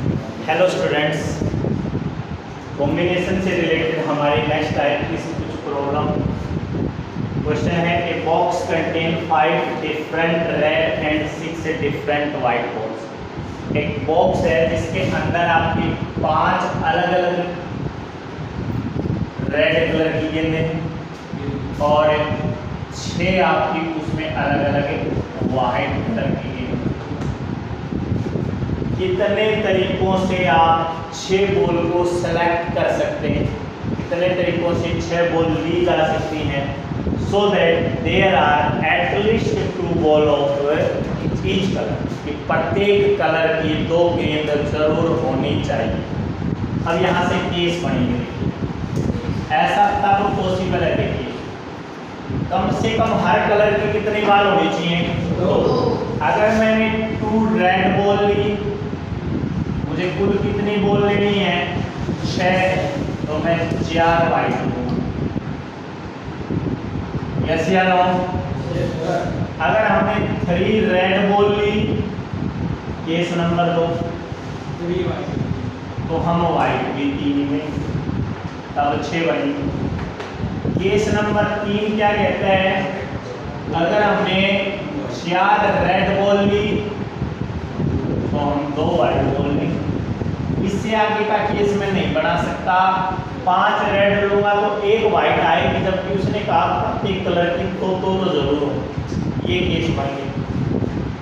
Hello students, combination से related हमारी next type की कुछ प्रॉब्लम क्वेश्चन है। A box contain 5 different red and 6 different white balls. एक बॉक्स है जिसके अंदर आपकी 5 अलग अलग रेड कलर की गेंदें और 6 आपकी उसमें अलग अलग वाइट कलर की गेंदें। कितने तरीकों से आप 6 बॉल को सेलेक्ट कर सकते हैं, कितने तरीकों से 6 बॉल ली जा सकती हैं, so that there are at least 2 ball of each colour, कि प्रत्येक कलर की 2 गेंद जरूर होनी चाहिए। अब यहाँ से केस बनेंगे, ऐसा तब पॉसिबल है। देखिए, कम से कम हर कलर की कितनी बॉल होनी चाहिए? 2। अगर मैंने 2 रेड बॉल ली, मुझे कुल कितनी बॉल लेनी है? 6, तो मैं 4 वाइट लूंगा। यस या नो? अगर हमने 3 रेड बॉल ली, केस नंबर 2, तो हम वाइट भी 3 में, तब 6 बनी। केस नंबर 3 क्या कहता है? अगर हमने 4 रेड बॉल ली, तो हम 2 वाइट बॉल लेंगे। इससे आगे का केस मैं नहीं बना सकता। 5 रेड लूंगा तो 1 वाइट आएगी, जबकि उसने कहा प्रत्येक कलर की तो जरूर हो। ये केस बन गया।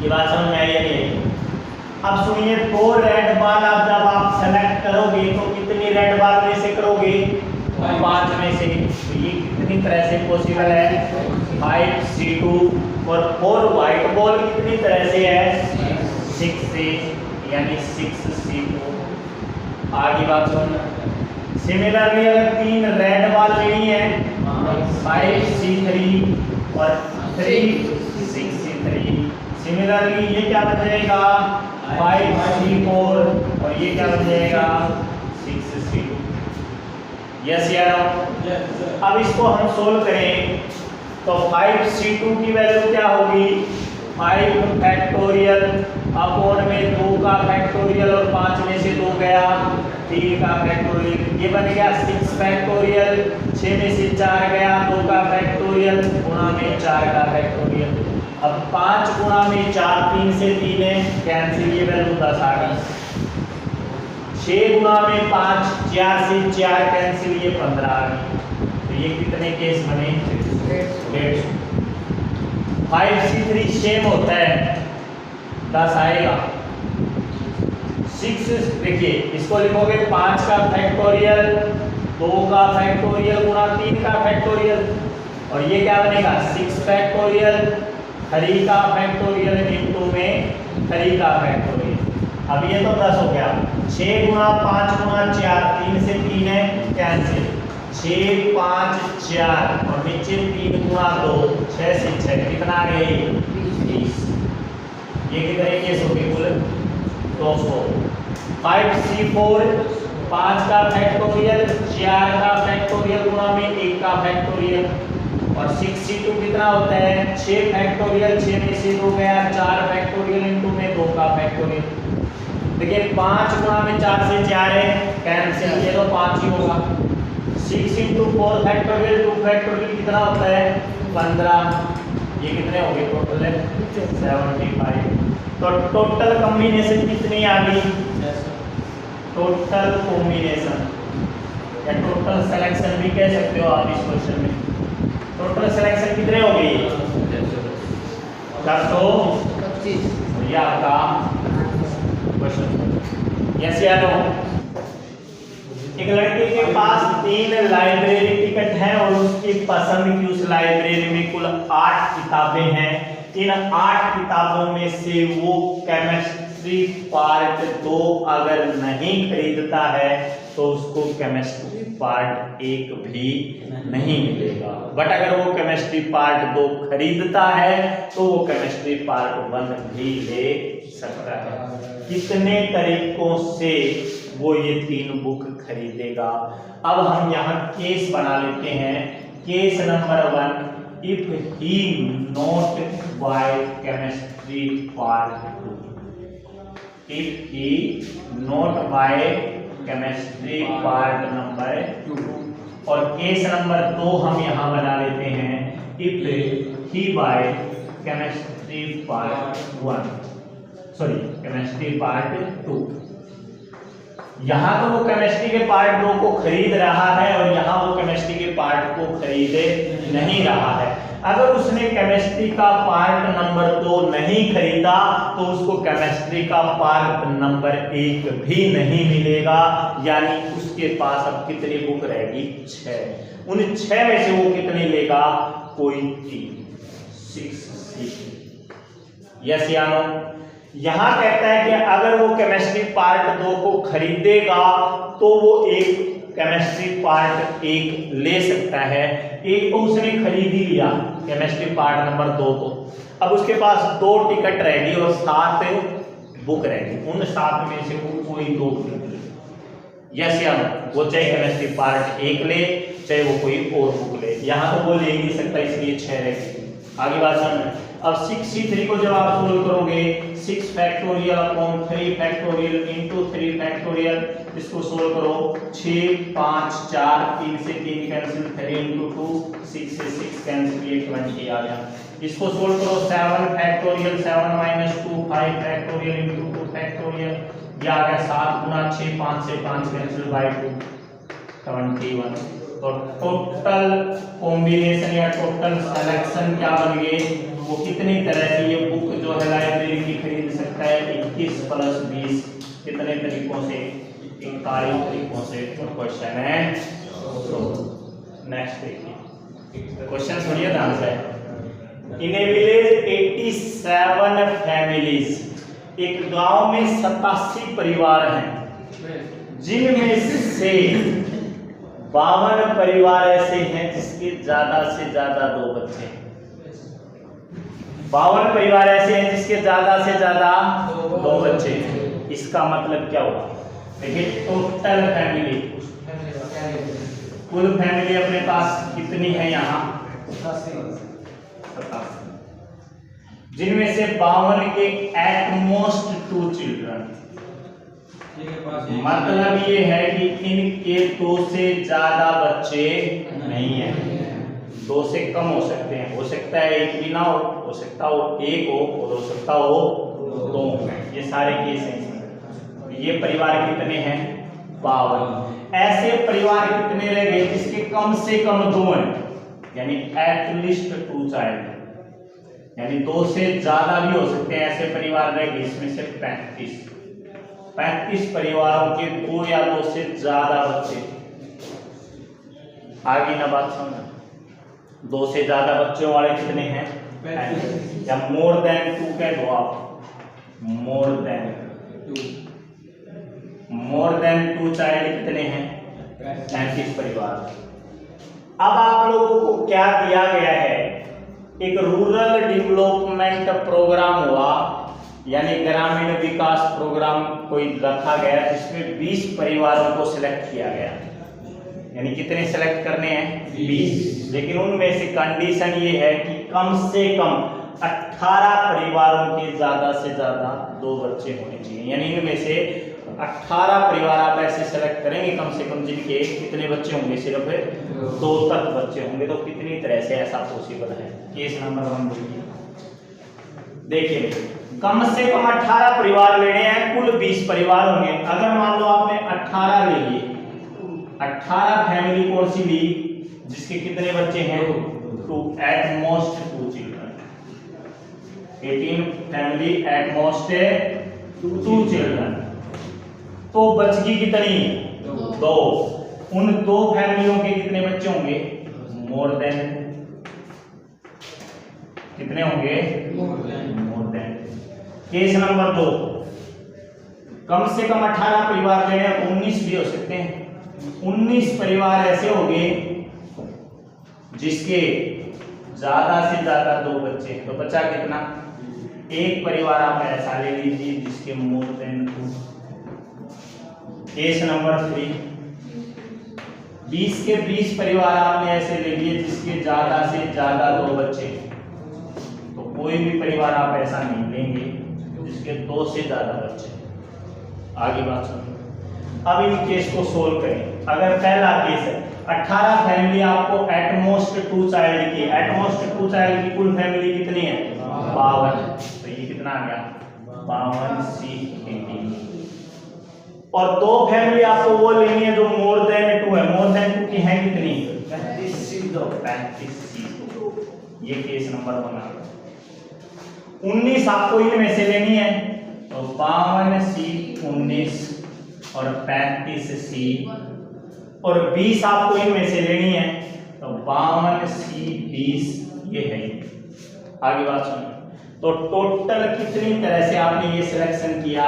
ये बात समझ में आई या नहीं? अब सुनिए, 2 रेड बॉल आप जब आप सेलेक्ट करोगे तो कितनी रेड बॉल में से करोगे? 5 में से। तो ये कितनी तरह से पॉसिबल है? 5 C2 और 4 वाइट बॉल कितनी तरह से है? 6 से, यानी 6 C4। आगे बात सुनना। सिमिलरली अगर 3 रेड बॉल लेनी है, 5 C3 और 3 6 C3। सिमिलरली ये क्या बन जाएगा? 5 C4 और ये क्या बन जाएगा? 6 C2। यस या नो? अब इसको हम सोल्व करें तो 5 C2 की वैल्यू क्या होगी? 5 फैक्टोरियल अपॉन में 2 का फैक्टोरियल और 5 में से 2 गया, 3 का फैक्टोरियल। ये बन गया 6 फैक्टोरियल, 6 में से 4 गया, 2 का फैक्टोरियल गुणा में 4 का फैक्टोरियल। अब 5 गुणा में 4, 3 से 3 है, कैंसिल, ये वैल्यू 10 आ गई। 6 गुणा में 5, 4 से 4 कैंसिल, ये 15 आ गई। तो ये कितने केस बने? 150। 5 C3 सेम होता है, 10 आएगा। 6 देखिए, इसको लिखोगे 5 का फैक्टोरियल, 2 का फैक्टोरियल गुणा 3 का फैक्टोरियल, और ये क्या बनेगा? 6 फैक्टोरियल, 3 का फैक्टोरियल इंटू में 3 का फैक्टोरियल। अब ये तो 10 हो गया। 6 गुणा 5 गुणा 4, 3 से 3 है, कैंसिल। 6 5 4 और नीचे 3 गुणा 2, 6 से 6 कितना आ गया? 20। ये कितने केस हो गए? कुल 200। 5 C4, 5 का फैक्टोरियल, 4 का फैक्टोरियल गुणा में 1 का फैक्टोरियल, और 6 C2 कितना होता है? 6 फैक्टोरियल, 6 में से 2 गया, 4 फैक्टोरियल इंटू में 2 का फैक्टोरियल। देखिए 5 गुणा में 4 से 4 है, कैंसिल, ये तो 5 ही होगा। 6 इंटू 4 फैक्टोरियल, 2 फैक्टोरियल कितना होता है? 15। ये कितने हो गए टोटल? 75। तो टोटल कॉम्बिनेशन कितनी आ गई? टोटल कॉम्बिनेशन या टोटल सिलेक्शन भी कह सकते हो आप इस क्वेश्चन में। टोटल सिलेक्शन कितने हो गई? 425। ये आपका क्वेश्चन। यस या नो? एक लड़के के पास 3 लाइब्रेरी टिकट है और उसकी पसंद की उस लाइब्रेरी में कुल 8 किताबें हैं। इन 8 किताबों में से वो केमिस्ट्री पार्ट 2 अगर नहीं खरीदता है तो उसको केमिस्ट्री पार्ट 1 भी नहीं मिलेगा। बट अगर वो केमिस्ट्री पार्ट 2 खरीदता है तो वो केमिस्ट्री पार्ट 1 भी ले सकता है। कितने तरीकों से वो ये 3 बुक खरीदेगा? अब हम यहाँ केस बना लेते हैं। Case number 1, if he not buy chemistry part 2। If he not buy chemistry part number 2, और केस नंबर 2 हम यहां बना लेते हैं if he buy chemistry part 1, sorry chemistry part 2। यहां तो वो केमिस्ट्री के पार्ट 2 को खरीद रहा है और यहां वो केमिस्ट्री के पार्ट को खरीदे नहीं रहा है। अगर उसने केमिस्ट्री का पार्ट नंबर 2 नहीं खरीदा तो उसको केमिस्ट्री का पार्ट नंबर 1 भी नहीं मिलेगा, यानी उसके पास अब कितनी बुक रहेगी? 6। उन 6 में से वो कितनी लेगा? कोई 3, 6। यस या नो? यहां कहता है कि अगर वो केमिस्ट्री पार्ट 2 को खरीदेगा तो वो एक केमिस्ट्री पार्ट 1 ले सकता है। एक तो उसने खरीद ही लिया केमिस्ट्री पार्ट नंबर 2 को, अब उसके पास 2 टिकट रहेगी और 7 बुक रहेगी। उन 7 में से वो कोई 2 बुक ले। यस या नो? वो चाहे केमिस्ट्री पार्ट 1 ले, चाहे वो कोई और बुक ले। यहां तो वो ले ही नहीं सकता, इसलिए 6 रहेगी। आगे बात समझ। अब 6c3 को जब आप सोल्व करोगे 6 factorial upon 3 factorial into 3 factorial, इसको सोल्व करो 6 5 4, 3 से 3 कैंसिल, 3 इंटू 2, 6 से 6 कैंसिल, ये 20 आ गया। इसको सोल्व करो 7 factorial 7 minus 2, 5 factorial into 2 factorial, ये आ गया 7 गुना 6, 5 से 5 कैंसिल बाय 2, 21। तो टोटल कॉम्बिनेशन या टोटल सिलेक्शन क्या बन गए? वो कितनी तरह से ये बुक जो है लाइब्रेरी की खरीद सकता है? 21 प्लस 20, कितने तरीकों से? 41 तरीकों से। क्वेश्चन है नेक्स्ट देखिए, क्वेश्चन सुनिए ध्यान से। इन ए विलेज 87 फैमिलीज, एक गांव में 87 परिवार हैं, जिनमें से 52 परिवार ऐसे हैं जिसके ज्यादा से ज्यादा 2 बच्चे हैं। 52 परिवार ऐसे हैं जिसके ज्यादा से ज्यादा 2 बच्चे हैं। इसका मतलब क्या हुआ? देखिए टोटल फैमिली, कुल फैमिली अपने पास कितनी है यहाँ? 87, जिनमें से 52 के एटमोस्ट 2 चिल्ड्रन। मतलब ये है कि इनके 2 से ज्यादा बच्चे नहीं है, 2 से कम हो सकते हैं। हो सकता है 1 भी ना हो सकता हो 1 हो, और हो सकता हो 2। ये सारे केस हैं। ये परिवार कितने हैं? 52। ऐसे परिवार कितने रह गए जिसके कम से कम 2 हैं, यानी एटलीस्ट 2 चाइल्ड, यानी 2 से ज्यादा भी हो सकते हैं। ऐसे परिवार रह गए, इसमें से 35 परिवारों के 2 या 2 से ज्यादा बच्चे। आगे ना बात समझना, 2 से ज्यादा बच्चों वाले कितने हैं? या मोर देन 2 कह दो आप, मोर देन 2 चाइल्ड कितने हैं? 35 परिवार। अब आप लोगों को क्या दिया गया है? एक रूरल डेवलपमेंट प्रोग्राम हुआ, यानी ग्रामीण विकास प्रोग्राम कोई रखा गया जिसमें 20 परिवारों को सिलेक्ट किया गया। यानी कितने सिलेक्ट करने हैं? 20। लेकिन उनमें से कंडीशन ये है कि कम से कम 18 परिवारों के ज्यादा से ज्यादा 2 बच्चे होने चाहिए। यानी इनमें से 18 परिवार आप ऐसे सेलेक्ट करेंगे कम से कम जिनके कितने बच्चे होंगे? सिर्फ 2 तक बच्चे होंगे। तो कितनी तरह से ऐसा पॉसिबल है? केस नंबर 1 देखिए, कम से कम 18 परिवार लेने हैं, कुल 20 परिवार होंगे। अगर मान लो आपने 18 ले लिए, 18 फैमिली कौन सी ली जिसके कितने बच्चे हैं? 2, at most 2 children. 18 family at most 2 children. तो बचगी कितनी? 2। उन 2 फैमिलियों के कितने बच्चे होंगे? मोर देन, कितने होंगे? More than. केस नंबर 2, कम से कम 18 परिवार लेने हैं, 19 भी हो सकते हैं। 19 परिवार ऐसे होंगे जिसके ज्यादा से ज्यादा 2 बच्चे हैं। तो बचा कितना? एक परिवार आप ऐसा ले लीजिए जिसके मोर देन 2। केस नंबर 3, 20 के 20 परिवार आपने ऐसे ले लिए जिसके ज्यादा से ज्यादा 2 बच्चे। तो कोई भी परिवार आप ऐसा नहीं लेंगे जिसके 2 से ज्यादा बच्चे। आगे बात सुनो। अब इन केस को सोल्व करें। अगर पहला केस है 18 फैमिली आपको एटमोस्ट 2 चाइल्ड की, एटमोस्ट 2 चाइल्ड की कुल फैमिली कितनी है 52, तो ये कितना आ गया 52 C 18। और 2 फैमिली आपको वो लेनी है जो मोर देन 2 है, मोर देन 2 की है कितनी 35 C, तो 35 C, ये केस नंबर 1 आ गया। 19 आपको इनमें से लेनी है, तो 52 C 19 और 35 C, और 20 आपको इनमें से लेनी है, तो 52 C 20 ये है। आगे बात सुनिए। तो टोटल कितनी तरह से आपने ये सिलेक्शन किया,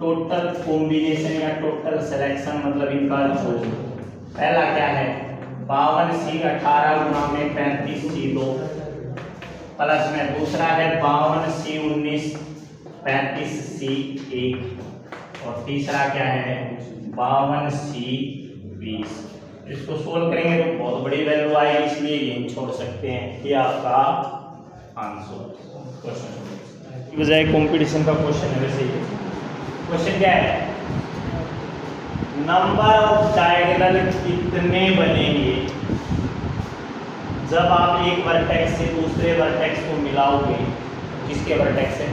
टोटल कॉम्बिनेशन या टोटल सिलेक्शन मतलब इनका जो पहला क्या है 52 C 18 गुना में 35 C 2 प्लस में दूसरा है 52 C 19 35 C 1 और तीसरा क्या है 52 C 20। इसको सोल्व करेंगे तो बहुत बड़ी वैल्यू आएगी, इसलिए यही छोड़ सकते हैं कि आपका आंसर क्वेश्चन की बजाय कंपटीशन का क्वेश्चन है। वैसे ही क्वेश्चन क्या है, नंबर ऑफ डायगोनल कितने बनेंगे जब आप एक वर्टेक्स से दूसरे वर्टेक्स को मिलाओगे। किसके वर्टेक्स है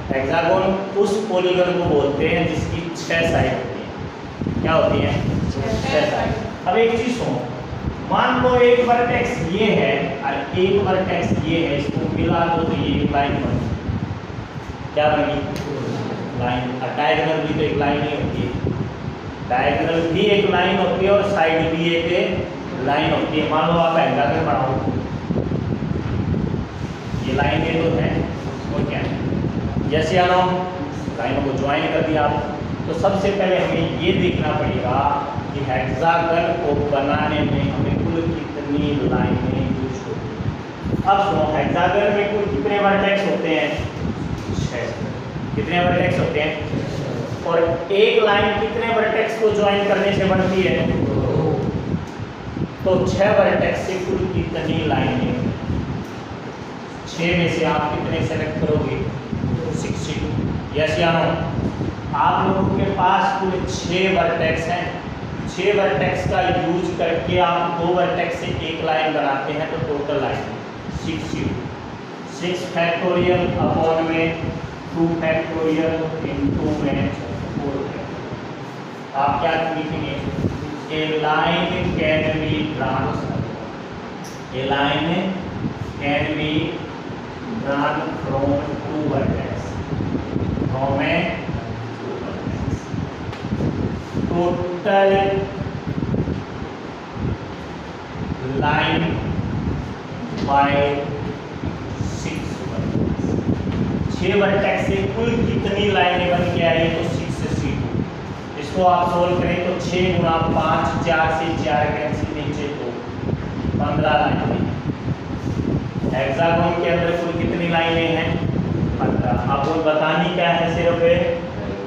हेक्सागोन, उस पॉलीगन को बोलते हैं जिसकी 6 साइड होती है। क्या होती है 6 साइड। अब एक चीज सुनो, मान लो एक वर्टेक्स ये है और एक वर्टेक्स ये है, इसको मिला दो तो ये लाइन बनी। क्या बनी लाइन। और डायगोनल भी तो एक लाइन ही होती है, डायगोनल भी एक लाइन होती है और साइड भी एक लाइन होती है। मान लो आप हेक्सागन बनाओ, ये लाइनें तो है और क्या है जैसे आना लाइनों को ज्वाइन कर दिया आप, तो सबसे पहले हमें ये देखना पड़ेगा कि हेक्सागन को बनाने में हमें कुल कितनी लाइनें यूज होती। अब सुनो, हेक्सागन में कुल कितने वर्टेक्स होते हैं 6। कितने वर्टेक्स होते हैं, और एक लाइन कितने वर्टेक्स को ज्वाइन करने से बनती है, तो 6 वर्टेक्स से कुल कितनी लाइनें, 6 में से आप कितने सेलेक्ट करोगे 62। यस या नो। आप लोगों के पास कुल 6 वर्टेक्स हैं, 6 वर्टेक्स का यूज करके आप 2 वर्टेक्स से एक लाइन बनाते हैं, तो टोटल लाइन 60। 6 फैक्टोरियल अपॉन में 2 फैक्टोरियल इनटू में 4। आप क्या लिखेंगे, a line can be drawn, a line can be drawn from 2 vertex, from a total line by 6 vertex. 6 vertex से कुल कितनी लाइनें बन के आई, तो 6 से 2। इसको आप सोल्व करें तो 6 गुना 5, 4 से 4 कैंसिल नीचे, तो 15 लाइनें। हेक्सागोन के अंदर कुल कितनी लाइनें हैं 15। आपको बतानी क्या है सिर्फ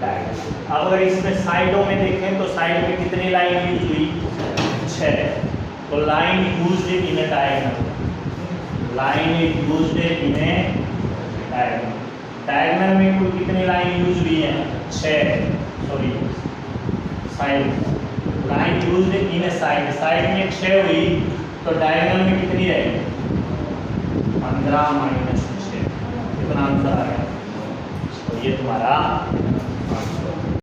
डायगोनल। अब अगर इसमें साइडों में देखें तो साइड में कितनी लाइन यूज हुई 6, तो line used in diagonal, line used in diagonal. Diagonal में कुल कितनी लाइन यूज हुई है 6, sorry side, line used in side, side में 6 हुई, तो डायगोनल में कितनी रहेगी 15 - 6। कितना आंसर आ गया, तो ये तुम्हारा